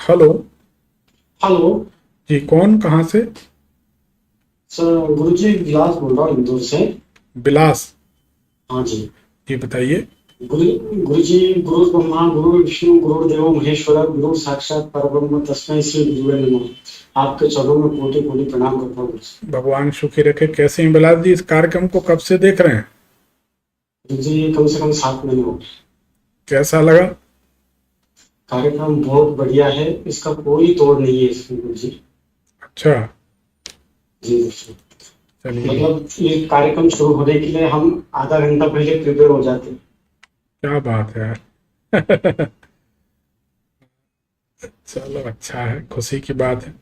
Hello. Hello. जी कौन, कहाँ से? सर गुरुजी विलास बोल रहा हूँ इंदौर से। बिलास। हाँ जी। जी बताइए। गुरु गुरुजी, गुरु ब्रह्मा गुरु विष्णु गुरुदेव महेश्वर गुरु साक्षात परब्रह्म तस्मै श्री गुरुवे नमः। आपके चरणों में कोटि कोटि प्रणाम करता हूँ गुरुजी। भगवान सुखी रखे। कैसे हैं बिलास जी? इस कार्यक्रम को कब से देख रहे हैं? गुरुजी कम से कम 7 महीने हो गए। कैसा लगा? कार्यक्रम बहुत बढ़िया है, इसका कोई तोड़ नहीं है इसमें गुरुजी। अच्छा। जी गुरुजी। चलिए। मतलब ये कार्यक्रम शुरू होने के लिए हम आधा घंटा पहले प्रिपेयर हो जाते हैं। क्या बात है यार। चलो अच्छा है, खुशी की बात है।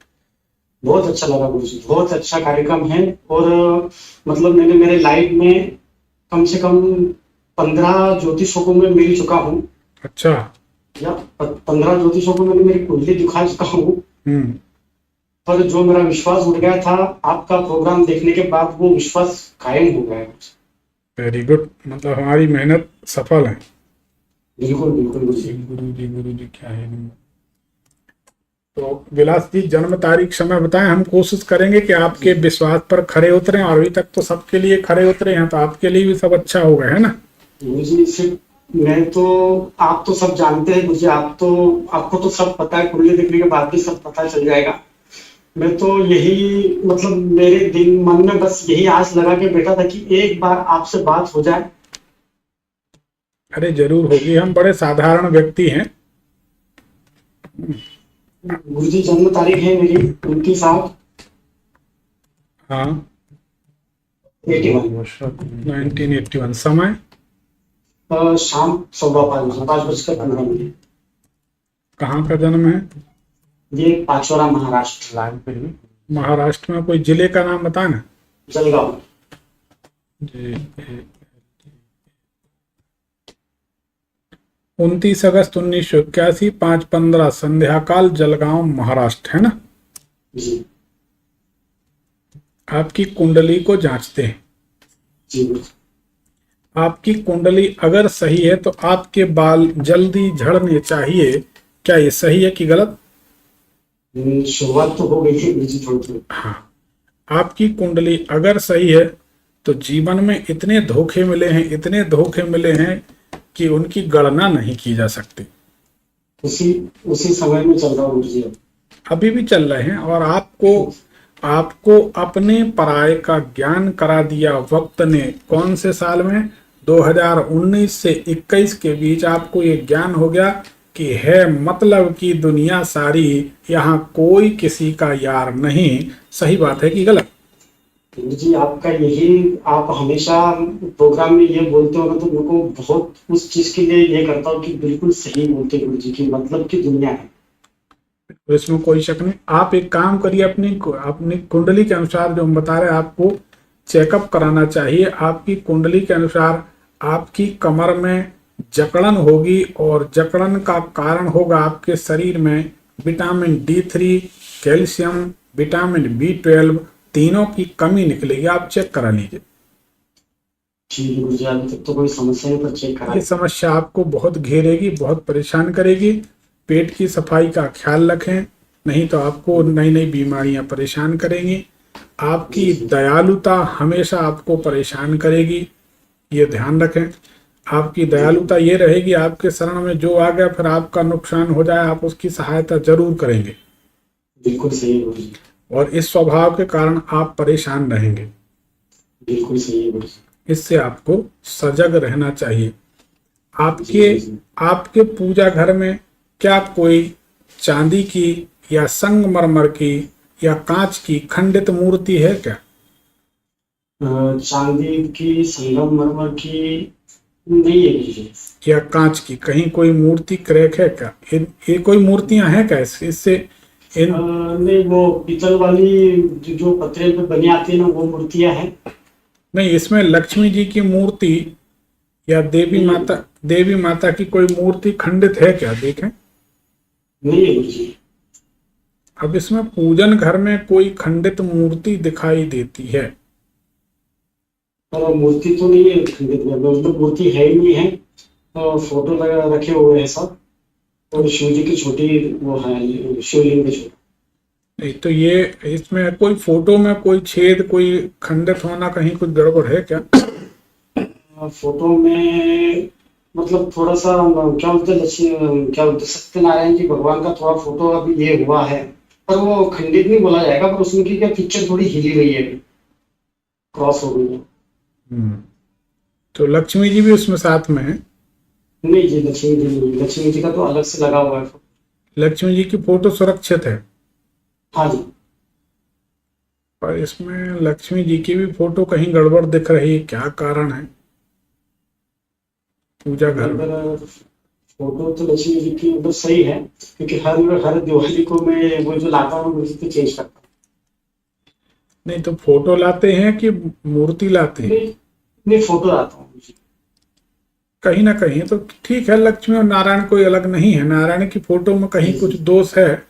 बहुत अच्छा लगा गुरुजी, बहुत अच्छा कार्यक्रम है। और मतलब मैंने मेरे लाइफ में कम से कम 15 ज्योतिषों को मैं मिल चुका हूँ। अच्छा। या 15 ज्योतिषों को मैंने मेरी कुंडली दिखा चुका हूँ। हम्म। पर जो मेरा विश्वास उठ गया था, आपका प्रोग्राम देखने के बाद वो विश्वास कायम हो गया है। वेरी गुड, मतलब हमारी मेहनत सफल है। बिल्कुल बिल्कुल जी गुरुजी। गुरु जी, गुरु जी क्या है। तो विलास जी जन्म तारीख समय बताएं, हम कोशिश करेंगे कि आपके विश्वास पर खरे उतरें, और अभी तक तो सबके लिए खरे उतरे हैं, तो आपके लिए भी सब अच्छा होगा, है ना? गुरुजी सिर्फ मैं तो, आप तो सब जानते हैं गुरुजी, आप तो, आपको तो सब पता है, कुंडली देखने के बाद भी सब पता चल जाएगा। मैं तो यही, मतलब मेरे दिन मन में बस यही आस लगा के बैठा था कि एक बार आपसे बात हो जाए। अरे जरूर होगी, हम बड़े साधारण व्यक्ति हैं। गुरुजी जन्म तारीख है मेरी 29/8/81। हाँ। 1981 समय? शाम 5:15 बजे, 5:15। कहाँ का जन्म है? ये पाचोरा महाराष्ट्र, महाराष्ट्र में कोई जिले का नाम बताना। जलगांव। जी। 29 अगस्त 1981, 5:15 संध्याकाल, जलगांव महाराष्ट्र, है ना? जी। आपकी कुंडली को जांचते हैं। जी गुरुजी। आपकी कुंडली अगर सही है तो आपके बाल जल्दी झड़ने चाहिए। क्या ये सही है कि गलत? शुरुआत तो हो गई थी गुरुजी थोड़ी थोड़ी। हाँ। आपकी कुंडली अगर सही है तो जीवन में इतने धोखे मिले हैं, इतने धोखे मिले हैं कि उनकी गणना नहीं की जा सकती। उसी उसी समय में चल रहा हूँ गुरुजी अब। अभी भी चल रहे हैं, और आपको आपको अपने पराये का ज्ञान करा दिया वक्त ने। कौन से साल में? 2019 से 21 के बीच आपको ये ज्ञान हो गया कि है मतलब की दुनिया सारी, यहाँ कोई किसी का यार नहीं। सही बात है कि गलत? गुरुजी आपका यही, आप हमेशा प्रोग्राम में ये बोलते हो ना, तो मेरे को बहुत उस चीज के लिए ये करता हूँ कि बिल्कुल सही बोलते हैं गुरुजी की मतलब की दुनिया है। तो इसमें कोई शक नहीं। आप एक काम करिए, अपनी अपनी कुंडली के अनुसार जो हम बता रहे हैं आपको चेकअप कराना चाहिए। आपकी कुंडली के अनुसार आपकी कमर में जकड़न होगी, और जकड़न का कारण होगा आपके शरीर में vitamin D3, calcium, vitamin B12, तीनों की कमी निकलेगी। आप चेक करा लीजिए। ठीक है गुरुजी, अभी तक तो कोई समस्या नहीं, पर चेक करा ये लेते समस्या आपको बहुत घेरेगी, बहुत परेशान करेगी। पेट की सफाई का ख्याल रखें, नहीं तो आपको नई नई बीमारियां परेशान करेंगी। हैं। जी आपकी जी। दयालुता हमेशा आपको परेशान करेगी, ये ध्यान रखें। आपकी जी दयालुता ये रहेगी, आपके शरण में जो आ गया फिर आपका नुकसान हो जाए, आप उसकी सहायता जरूर करेंगे। बिल्कुल सही है गुरुजी। और इस स्वभाव के कारण आप परेशान रहेंगे। बिल्कुल सही है गुरुजी। इससे आपको सजग रहना चाहिए। जी आपके जी जी। आपके पूजा घर में क्या कोई चांदी की या संगमरमर की या कांच की खंडित मूर्ति है क्या? चांदी की, संगमरमर की नहीं है गुरुजी। या कांच की कहीं कोई मूर्ति क्रैक है क्या? ये कोई मूर्तियां हैं क्या इससे इन? नहीं, वो पीतल वाली जो पत्थर पे बनी आती है ना, वो मूर्तियां हैं। नहीं, इसमें लक्ष्मी जी की मूर्ति या नहीं है, देवी माता की कोई मूर्ति खंडित है क्या, देखें। नहीं है गुरुजी। अब इसमें पूजन घर में कोई खंडित मूर्ति दिखाई देती है। पर मूर्ति तो नहीं है खंडित में, मतलब मूर्ति है ही नहीं है। फोटो लगा रखे हुए हैं सब। और शिव जी की छोटी वो है, शिवलिंग की छोटी। नहीं तो ये इसमें कोई फोटो में कोई छेद, कोई खंडित होना, कहीं कुछ गड़बड़ है क्या? फोटो में मतलब थोड़ा सा क्या बोलते हैं, लक्ष्मी क्या बोलते हैं, सत्यनारायण जी भगवान का थोड़ा फोटो अभी ये हुआ है, पर वो खंडित नहीं बोला जाएगा, पर उसमें की क्या पिक्चर थोड़ी हिली हुई है अभी, क्रॉस हो गई है। हम्म। तो लक्ष्मी जी भी उसमें साथ में है? नहीं जी, लक्ष्मी जी नहीं, लक्ष्मी जी का तो अलग से लगा हुआ है। लक्ष्मी जी की फोटो सुरक्षित है, हाँ जी। पर इसमें लक्ष्मी जी की भी फोटो कहीं गड़बड़ दिख रही है, क्या कारण है पूजा घर में? अगर फोटो तो लक्ष्मी जी की मतलब सही है, क्योंकि हर हर दिवाली को मैं वो जो लाता हूँ उसी पे चेंज करता नहीं तो फोटो लाते हैं कि मूर्ति लाते हूँ। हैं? नहीं, नहीं फोटो लाता हूँ जी। कहीं ना कहीं तो ठीक है, लक्ष्मी और नारायण कोई अलग नहीं है, नारायण की फोटो में कहीं जी कुछ जी दोष है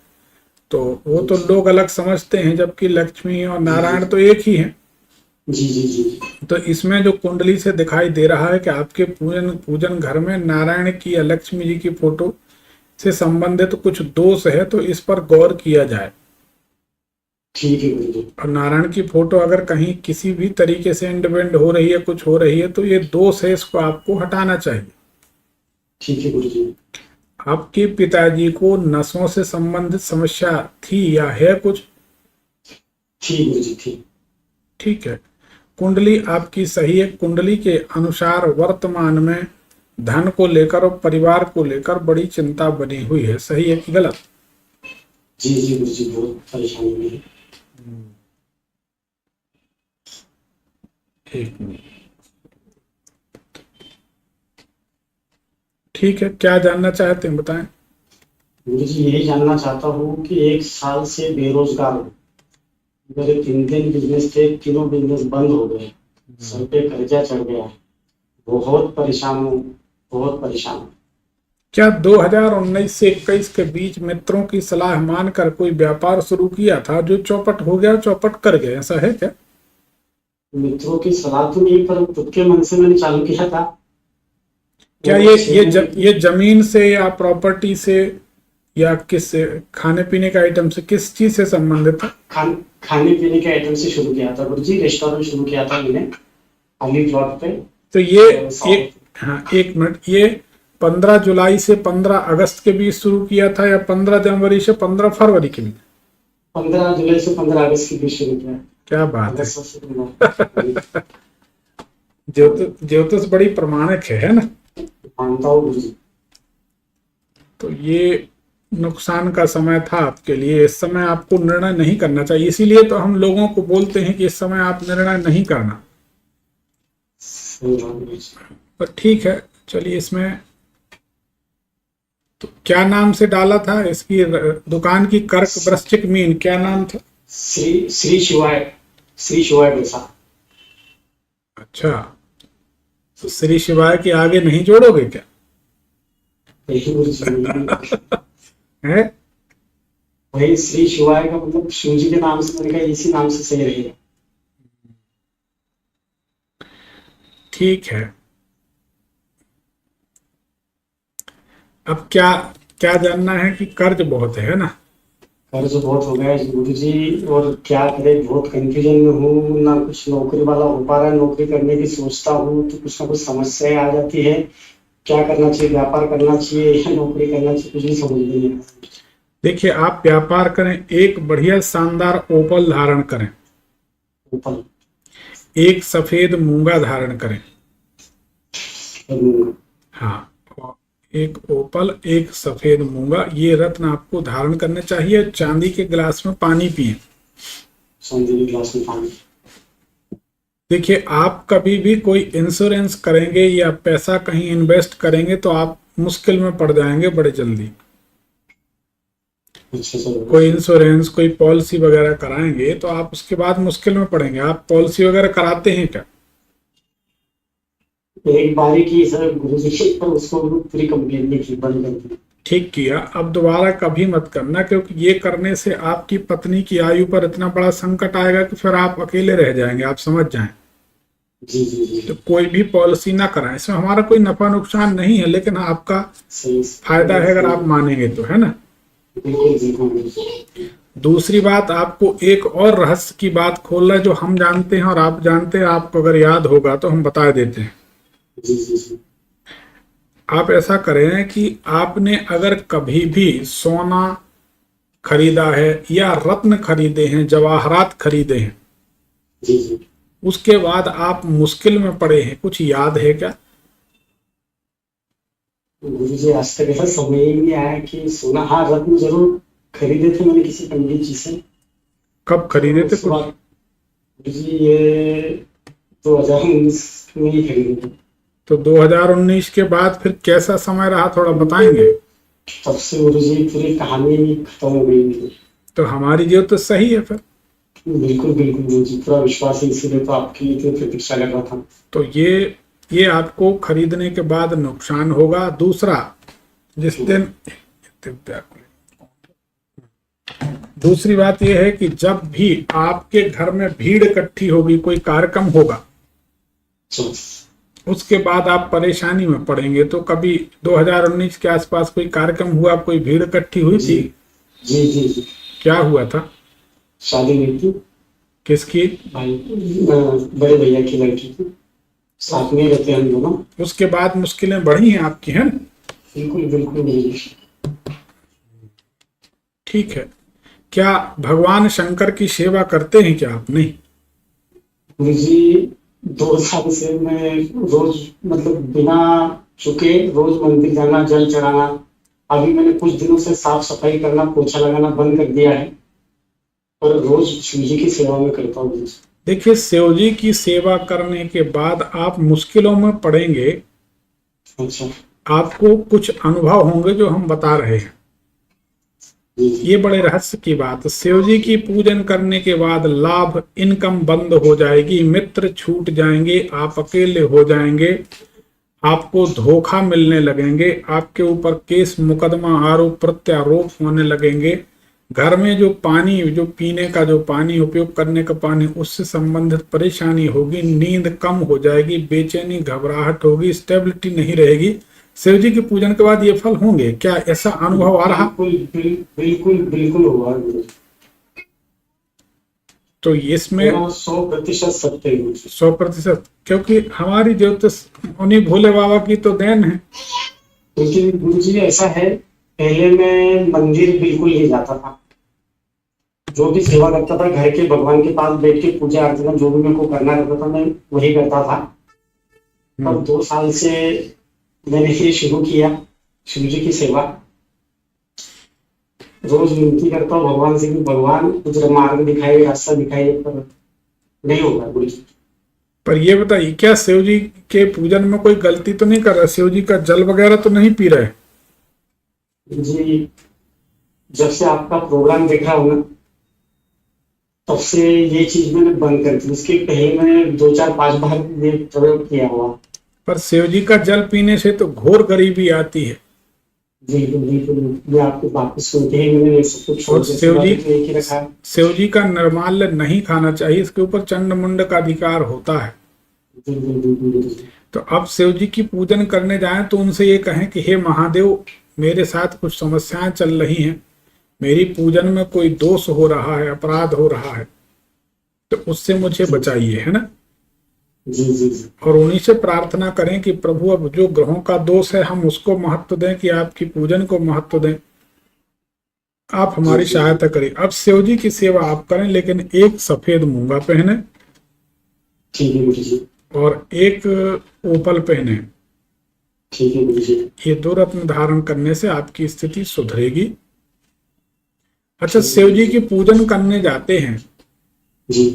तो वो जी तो लोग अलग समझते हैं, जबकि लक्ष्मी और जी जी नारायण तो एक ही है। जी जी जी जी। तो इसमें जो कुंडली से दिखाई दे रहा है कि आपके पूजन पूजन घर में नारायण की या लक्ष्मी जी की फोटो से संबंधित कुछ दोष है, तो इस पर गौर किया जाए। ठीक है गुरु जी। और नारायण की फोटो अगर कहीं किसी भी तरीके से एंड बेंड हो रही है, कुछ हो रही है, तो ये दोष है, इसको आपको हटाना चाहिए। ठीक है गुरु जी। आपके पिताजी को नसों से संबंधित समस्या थी या है कुछ? ठीक गुरु जी, ठीक। ठीक है, कुंडली आपकी सही है। कुंडली के अनुसार वर्तमान में धन को लेकर और परिवार को लेकर बड़ी चिंता बनी हुई है, सही है कि गलत? जी जी गुरु जी, बहुत परेशानी में है। एक मिनट। ठीक है, क्या जानना चाहते हैं बताएं। गुरु जी यही जानना चाहता हूँ कि 1 साल से बेरोजगार हूँ। मेरे 3 बिजनेस थे, तीनों बिजनेस बंद हो गए, सर पे कर्जा चढ़ गया है, बहुत परेशान हूँ, बहुत परेशान हूँ। क्या 2019 से 21 के बीच मित्रों की सलाह मानकर कोई व्यापार शुरू किया था जो चौपट हो गया, चौपट कर गए, ऐसा है क्या? मित्रों की सलाह तो नहीं, पर खुद के मन से मैंने चालू किया था। क्या वो ये जमीन से या प्रॉपर्टी से या किस खाने पीने के आइटम से, किस चीज से संबंधित है? खाने पीने के आइटम से शुरू किया था गुरु जी, रेस्टोरेंट शुरू किया था मैंने खाली प्लॉट पे। तो ये और एक, हाँ एक मिनट, ये 15 जुलाई से 15 अगस्त के बीच शुरू किया था या 15 जनवरी से 15 फरवरी के बीच? 15 जुलाई से 15 अगस्त के बीच शुरू किया। क्या बात है, अगस्त से 15 ज्योतिष बड़ी प्रमाणिक है ना? मानता हूँ गुरु जी। तो ये नुकसान का समय था आपके लिए, इस समय आपको निर्णय नहीं करना चाहिए, इसीलिए तो हम लोगों को बोलते हैं कि इस समय आप निर्णय नहीं करना। सही बात गुरु जी। पर ठीक है, चलिए इसमें तो क्या नाम से डाला था इसकी दुकान की? कर्क वृश्चिक मीन, क्या नाम था? श्री शिवाय, श्री शिवाय प्रसाद। अच्छा, तो श्री शिवाय के आगे नहीं जोड़ोगे क्या? यही गुरु जी, है? वही श्री शिवाय का मतलब शिव जी के नाम से, मैंने कहा इसी नाम से सही रहेगा। ठीक है, अब क्या क्या जानना है कि कर्ज बहुत है ना? कर्ज बहुत हो गया है गुरु जी, और क्या करे, बहुत कंफ्यूजन में हूँ, ना कुछ नौकरी वाला हो पा रहा है, नौकरी करने की सोचता हूँ तो कुछ ना कुछ समस्याएं आ जाती है। क्या करना चाहिए, व्यापार करना चाहिए या नौकरी करना चाहिए, कुछ नहीं समझ में नहीं आ रहा। देखिए, आप व्यापार करें, एक बढ़िया शानदार ओपल धारण करें, ऊपर एक सफेद मूंगा धारण करें। करूंगा। हाँ, और एक ओपल, एक सफेद मूंगा, ये रत्न आपको धारण करने चाहिए। चांदी के गिलास में पानी पिए। चांदी के गिलास में पानी। देखिए, आप कभी भी कोई इंश्योरेंस करेंगे या पैसा कहीं इन्वेस्ट करेंगे तो आप मुश्किल में पड़ जाएंगे बड़े जल्दी। अच्छा चलो। कोई इंश्योरेंस, कोई पॉलिसी वगैरह कराएंगे तो आप उसके बाद मुश्किल में पड़ेंगे। आप पॉलिसी वगैरह कराते हैं क्या? एक बारी की सर गुरु जी, पर उसको पूरी कंप्लीट नहीं की, बंद कर दी। ठीक किया, अब दोबारा कभी मत करना, क्योंकि ये करने से आपकी पत्नी की आयु पर इतना बड़ा संकट आएगा कि फिर आप अकेले रह जाएंगे, आप समझ जाएं। जी जी जी। तो कोई भी पॉलिसी ना कराएं, इसमें हमारा कोई नफा नुकसान नहीं है, लेकिन आपका सही फायदा है अगर सही। आप मानेंगे तो, है ना। बिल्कुल बिल्कुल बिल्कुल। दूसरी बात, आपको एक और रहस्य की बात खोलना है जो हम जानते हैं और आप जानते हैं, आपको अगर याद होगा तो हम बता देते हैं। जी जी जी। आप ऐसा करें कि आपने अगर कभी भी सोना खरीदा है या रत्न खरीदे हैं, जवाहरात खरीदे हैं, जी जी। उसके बाद आप मुश्किल में पड़े हैं, कुछ याद है क्या? गुरु जी आज तक ऐसा समय ही नहीं आया कि सोना, हाँ रत्न जरूर खरीदे थे मैंने किसी पंडित जी से। कब तो खरीदे थे उस कुछ? बात, गुरु जी ये 2019 में ही खरीदे थे। तो 2019 के बाद फिर कैसा समय रहा, थोड़ा बताएंगे? तब से गुरु जी पूरी कहानी खत्म हो गई मेरी। तो हमारी जो तो सही है फिर। बिल्कुल बिल्कुल गुरु जी, पूरा विश्वास है, इसीलिए तो आपकी इतनी प्रतीक्षा कर रहा था। तो ये आपको खरीदने के बाद नुकसान होगा। दूसरा, जिस दिन, दूसरी बात यह है कि जब भी आपके घर में भीड़ इकट्ठी होगी, कोई कार्यक्रम होगा, चलो। उसके बाद आप परेशानी में पड़ेंगे। तो कभी 2019 के आसपास कोई कार्यक्रम हुआ, कोई भीड़ इकट्ठी हुई जी थी? जी जी जी। क्या हुआ था? शादी हुई थी किसकी? भाई, बड़े भैया की लड़की की। साथ में ही रहते हैं हम दोनों। उसके बाद मुश्किलें बढ़ी हैं आपकी, है ना। बिल्कुल बिल्कुल गुरु जी। ठीक है। क्या भगवान शंकर की सेवा करते हैं क्या आप? नहीं? गुरु जी 2 साल से मैं रोज, मतलब बिना चुके रोज मंदिर जाना, जल चढ़ाना। अभी मैंने कुछ दिनों से साफ सफाई करना, पोछा लगाना बंद कर दिया है, और रोज शिव जी की सेवा में करता हूँ गुरु जी। देखिए, शिव जी की सेवा करने के बाद आप मुश्किलों में पड़ेंगे, अच्छा। आपको कुछ अनुभव होंगे जो हम बता रहे हैं। जी जी। ये बड़े रहस्य की बात। शिव जी की पूजन करने के बाद लाभ, इनकम बंद हो जाएगी, मित्र छूट जाएंगे, आप अकेले हो जाएंगे, आपको धोखा मिलने लगेंगे, आपके ऊपर केस मुकदमा, आरोप प्रत्यारोप होने लगेंगे। घर में जो पानी, जो पीने का जो पानी, उपयोग करने का पानी, उससे संबंधित परेशानी होगी, नींद कम हो जाएगी, बेचैनी घबराहट होगी, स्टेबिलिटी नहीं रहेगी। शिव जी के पूजन के बाद ये फल होंगे क्या? ऐसा अनुभव आ रहा? बिल्कुल बिल्कुल हुआ गुरु जी। तो इसमें पूरा 100% सत्य है गुरु जी। 100%, क्योंकि हमारी ज्योतिष उन्हीं भोले बाबा की तो देन है। लेकिन गुरु जी ऐसा है, पहले मैं मंदिर बिल्कुल नहीं जाता था। जो भी सेवा करता था घर के भगवान के पास बैठ के पूजा अर्चना जो भी मेरे को करना रहता था, मैं वही करता था। पर 2 साल से मैंने ये शुरू किया शिव जी की सेवा। रोज विनती करता हूँ भगवान से कि भगवान कुछ मार्ग दिखाइए, रास्ता दिखाइए, पर नहीं होगा गुरु जी। पर ये बताइए, क्या शिव जी के पूजन में कोई गलती तो नहीं कर रहा? शिव जी का जल वगैरह तो नहीं पी रहे? गुरु जी जब से आपका प्रोग्राम देखा हो ना, तब से ये चीज मैंने बंद कर दी। उसके पहले मैंने 2 4 5 बार ये प्रयोग किया हुआ। पर शिव जी का जल पीने से तो घोर गरीबी आती है। बिल्कुल बिल्कुल, ये आपकी बात सुनते ही मैंने ये सब कुछ छोड़ और दिया, सिवा तो एक ही रखा है। शिव जी का निर्माल्य नहीं खाना चाहिए, इसके ऊपर चंड मुंड का अधिकार होता है। बिल्कुल बिल्कुल बिल्कुल। तो अब शिव जी की पूजन करने जाएं तो उनसे ये कहें कि हे महादेव, मेरे साथ कुछ समस्याएं चल रही हैं, मेरी पूजन में कोई दोष हो रहा है, अपराध हो रहा है, तो उससे मुझे बचाइए, है ना। जी जी जी। और उन्हीं से प्रार्थना करें कि प्रभु, अब जो ग्रहों का दोष है हम उसको महत्व दें कि आपकी पूजन को महत्व दें, आप हमारी सहायता करें। अब शिव जी की सेवा आप करें, लेकिन एक सफेद मूंगा पहने ठीक है गुरु जी। और एक ओपल पहने। ठीक है गुरु जी। ये 2 रत्न धारण करने से आपकी स्थिति सुधरेगी। अच्छा, शिव जी की पूजन करने जाते हैं जी।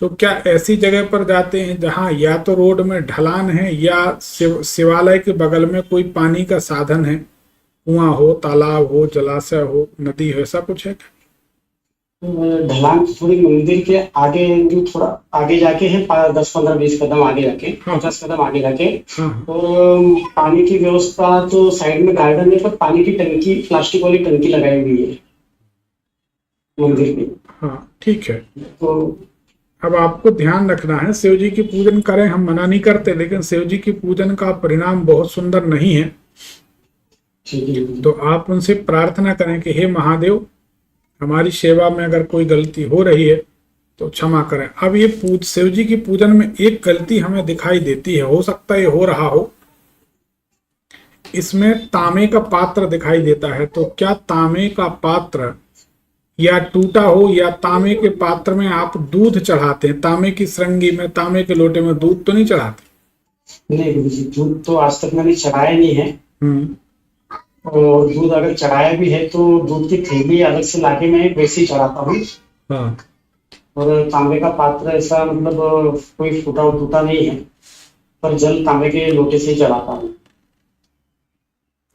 तो क्या ऐसी जगह पर जाते हैं जहां या तो रोड में ढलान है या शिवालय के बगल में कोई पानी का साधन है, कुआं हो, तालाब हो, जलाशय हो, नदी हो, ऐसा कुछ है क्या? ढलान थोड़ी मंदिर के आगे, जो थोड़ा आगे जाके है, 10 15 20 कदम आगे जाके, हाँ 50 कदम आगे जाके। हाँ और पानी की व्यवस्था तो साइड में गार्डन है, पर पानी की टंकी, प्लास्टिक वाली टंकी लगाई हुई है मंदिर में। हाँ, ठीक है। तो अब आपको ध्यान रखना है, शिव जी की पूजन करें, हम मना नहीं करते, लेकिन शिव जी की पूजन का परिणाम बहुत सुंदर नहीं है। ठीक है गुरु तो जी। आप उनसे प्रार्थना करें कि हे महादेव, हमारी सेवा में अगर कोई गलती हो रही है तो क्षमा करें। अब ये शिव जी की पूजन में एक गलती हमें दिखाई देती है, हो सकता है ये हो रहा हो, इसमें तांबे का पात्र दिखाई देता है। तो क्या तांबे का पात्र या टूटा हो, या तांबे के पात्र में आप दूध चढ़ाते हैं, तांबे की श्रृंगी में, तांबे के लोटे में दूध तो नहीं चढ़ाते? नहीं गुरु जी, दूध तो आज तक मैंने चढ़ाया नहीं है। हम्म। और दूध अगर चढ़ाया भी है तो दूध की थैली अलग से लाके मैं वैसे ही चढ़ाता हूँ। हाँ, और तांबे का पात्र ऐसा मतलब कोई फूटा टूटा नहीं है, पर जल तांबे के लोटे से ही चढ़ाता हूँ।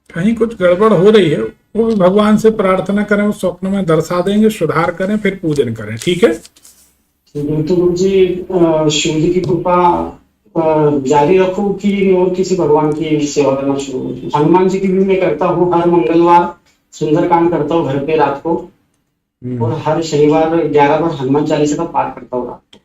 कहीं कुछ गड़बड़ हो रही है, वो भी भगवान से प्रार्थना करें, वो स्वप्न में दर्शा देंगे, सुधार करें, फिर पूजन करें। ठीक है। ठीक है तो गुरु जी, शिव जी की कृपा जारी रखूं कि और किसी भगवान की सेवा करना शुरू करूं? हनुमान जी की भी मैं करता हूँ, हर मंगलवार सुंदरकांड करता हूँ घर पे रात को। और हर शनिवार 11 बार हनुमान चालीसा का पाठ करता हूँ रात को।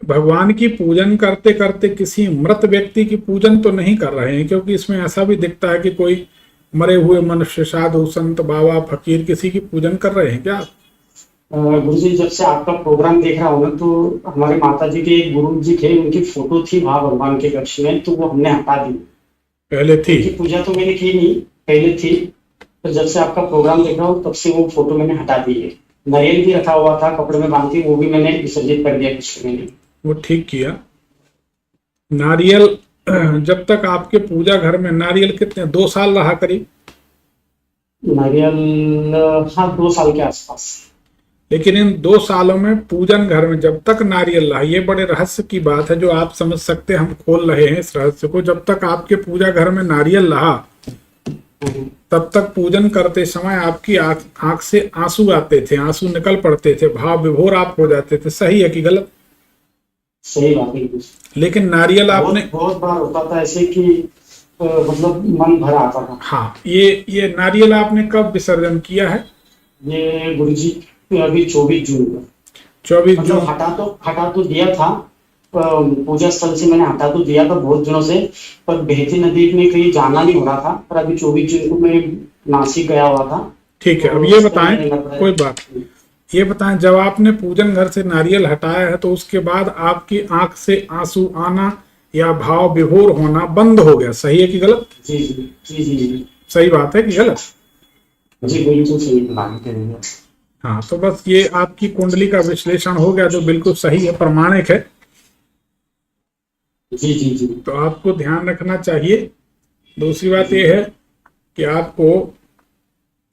भगवान की पूजन करते करते किसी मृत व्यक्ति की पूजन तो नहीं कर रहे हैं, क्योंकि इसमें ऐसा भी दिखता है कि कोई मरे हुए मनुष्य, साधु, संत, बाबा, फकीर, किसी की पूजन कर रहे हैं क्या? गुरु जी, जब से आपका प्रोग्राम देख रहा हूँ ना, तो हमारे माता जी के एक गुरु जी थे, उनकी फोटो थी वहां भगवान के कक्ष में, तो वो हमने हटा दी। पहले थी? उनकी पूजा तो मैंने की नहीं, पहले थी। तो जब से आपका प्रोग्राम देख रहा हूँ तब से वो फोटो मैंने हटा दी है। नारियल भी रखा हुआ था कपड़े में बांध के, वो भी मैंने विसर्जित कर दिया कक्ष में। वो ठीक किया। नारियल जब तक आपके पूजा घर में नारियल कितने, 2 साल रहा करीब? नारियल, हाँ 2 साल के आसपास। लेकिन इन 2 सालों में पूजन घर में जब तक नारियल रहा, ये बड़े रहस्य की बात है जो आप समझ सकते हैं, हम खोल रहे हैं इस रहस्य को। जब तक आपके पूजा घर में नारियल रहा तब तक पूजन करते समय आपकी आंख से आंसू आते थे, आंसू निकल पड़ते थे, भाव विभोर आप हो जाते थे। सही है कि गलत? सही बात है। लेकिन नारियल आपने बहुत बार होता था ऐसे कि मतलब मन भर आता था। हाँ, ये नारियल आपने कब विसर्जन किया है? ये गुरु जी अभी 24 जून को। 24 मतलब जून? हटा तो दिया था, पूजा स्थल से मैंने हटा तो दिया था बहुत दिनों से, पर बहती नदी में कहीं जाना नहीं हो रहा था। पर अभी 24 जून को मैं नासिक गया हुआ था। ठीक है। अब ये बताएं, कोई बात, ये बताएं, जब आपने पूजन घर से नारियल हटाया है तो उसके बाद आपकी आंख से आंसू आना या भाव विभोर होना बंद हो गया। सही है कि गलत? जी जी जी जी जी। सही बात है कि गलत? जी बिल्कुल सही। हाँ, तो बस ये आपकी कुंडली का विश्लेषण हो गया जो बिल्कुल सही है, प्रमाणिक है। जी जी जी। तो आपको ध्यान रखना चाहिए। दूसरी बात यह है कि आपको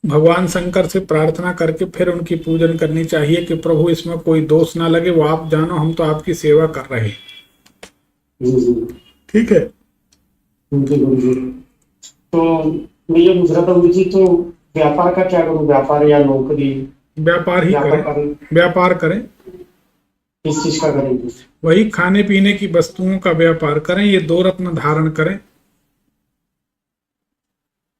भगवान शंकर से प्रार्थना करके फिर उनकी पूजन करनी चाहिए कि प्रभु इसमें कोई दोष ना लगे, वो आप जानो, हम तो आपकी सेवा कर रहे हैं। जी जी। ठीक है। तो मैं ये पूछ रहा था गुरु जी, तो व्यापार का क्या करूं, व्यापार या नौकरी? व्यापार ही करें, व्यापार करें। किस चीज का करेंगे? वही खाने पीने की वस्तुओं का व्यापार करें, ये 2 रत्न धारण करें।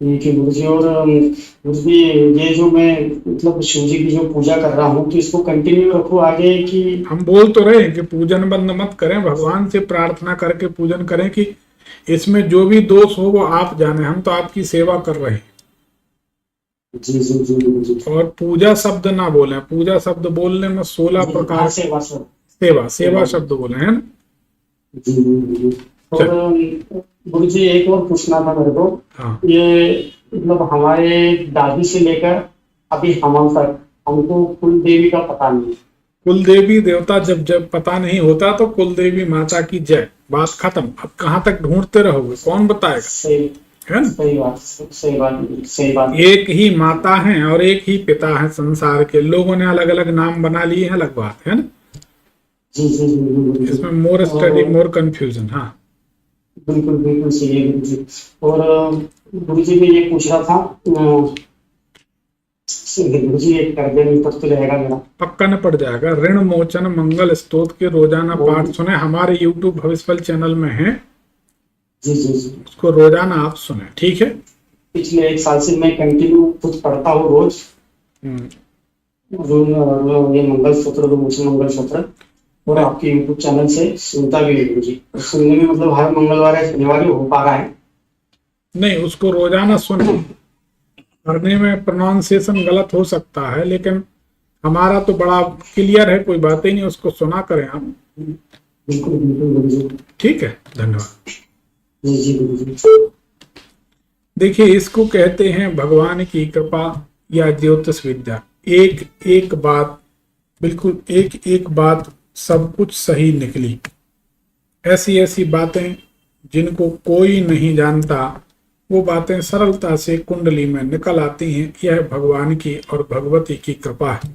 ठीक है गुरु जी। और गुरु जी, ये जो मैं मतलब शिव जी की जो पूजा कर रहा हूँ, तो इसको कंटिन्यू रखूं आगे कि? हम बोल तो रहे हैं कि पूजन बंद मत करें, भगवान से प्रार्थना करके पूजन करें कि इसमें जो भी दोष हो वो आप जाने, हम तो आपकी सेवा कर रहे हैं। जी जी जी गुरु जी। और पूजा शब्द ना बोले, पूजा शब्द बोलने में 16 प्रकार सेवा शब्द बोले हैं ना। जी जी। और गुरु जी एक और पूछना था मेरे को। हाँ। ये मतलब हमारे दादी से लेकर अभी हम तक हमको कुल देवी का पता नहीं। कुल देवी देवता जब पता नहीं होता तो कुल देवी माता की जय, बात खत्म। अब कहाँ तक ढूंढते रहोगे, कौन बताएगा? सही है ना? सही बात। एक ही माता है और एक ही पिता है संसार के, लोगों ने अलग अलग नाम बना लिए हैं, अलग बात है ना। जी जी जी। इसमें मोर स्टडी मोर कंफ्यूजन। हाँ बिल्कुल बिल्कुल सही है गुरु जी। और गुरु जी मैं ये पूछ रहा था, गुरु जी एक कर दे नहीं तब तो रहेगा मेरा। पक्का न पड़ जाएगा। ऋण मोचन मंगल स्तोत्र के रोजाना पाठ सुने, हमारे YouTube भविष्यफल चैनल में है। जी जी जी। उसको रोजाना आप सुने, ठीक है? पिछले 1 साल से मैं कंटिन्यू कुछ पढ़ता हूँ रोज। ये मंगल सूत्र, मंगल सूत्र। और आपके यूट्यूब चैनल से सुनता भी हूँ जी। और सुनने में मतलब हर मंगलवार या शनिवार ही हो पा रहा है। नहीं, उसको रोजाना सुने। पढ़ने में प्रोनाउंसिएशन गलत हो सकता है, लेकिन हमारा तो बड़ा क्लियर है, कोई बात ही नहीं, उसको सुना करें आप। बिल्कुल बिल्कुल गुरु जी। ठीक है, धन्यवाद। जी जी गुरु जी। देखिए, इसको कहते हैं भगवान की कृपा या ज्योतिष विद्या। एक एक बात, बिल्कुल एक एक बात सब कुछ सही निकली। ऐसी ऐसी बातें जिनको कोई नहीं जानता, वो बातें सरलता से कुंडली में निकल आती हैं। यह भगवान की और भगवती की कृपा है।